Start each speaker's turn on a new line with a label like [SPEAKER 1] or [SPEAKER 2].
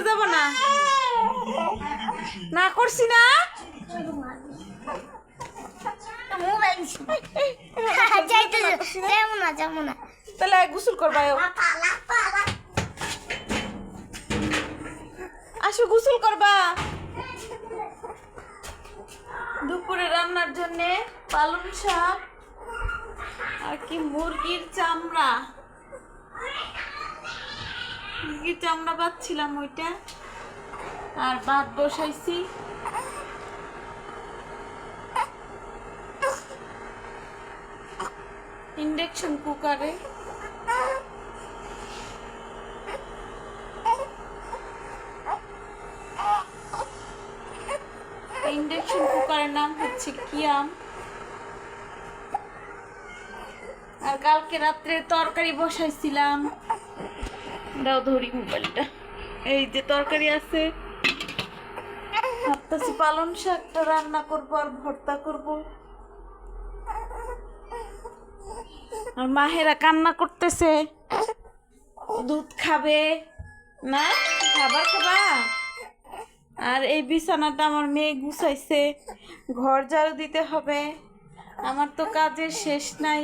[SPEAKER 1] করতে যাব না, না করছি না। তাহলে গোসল করবা, আসো গোসল করবা। দুপুরে রান্নার জন্য পালং শাক আর কি মুরগির চামড়া, মুরগির চামড়া বাচ্ছিলাম ওইটা, আর ভাত বসাইছি। ইন্ডাকশন কুকারে। ইন্ডাকশন কুকারের নাম হচ্ছে কিয়াম। আর কালকে রাত্রে তরকারি বসাইছিলাম, দাও ধরি মোবাইলটা। এই যে তরকারি আছে, ভাবতেছি পালং শাকটা রান্না করবো আর ভর্তা করবো। আর মাহেরা কান্না করতেছে, দুধ খাবে না, খাবার খাবা। আর এই বিছানাটা আমার মেয়ে গুছাইছে, ঘর ঝাড়ু দিতে হবে। আমার তো কাজের শেষ নাই।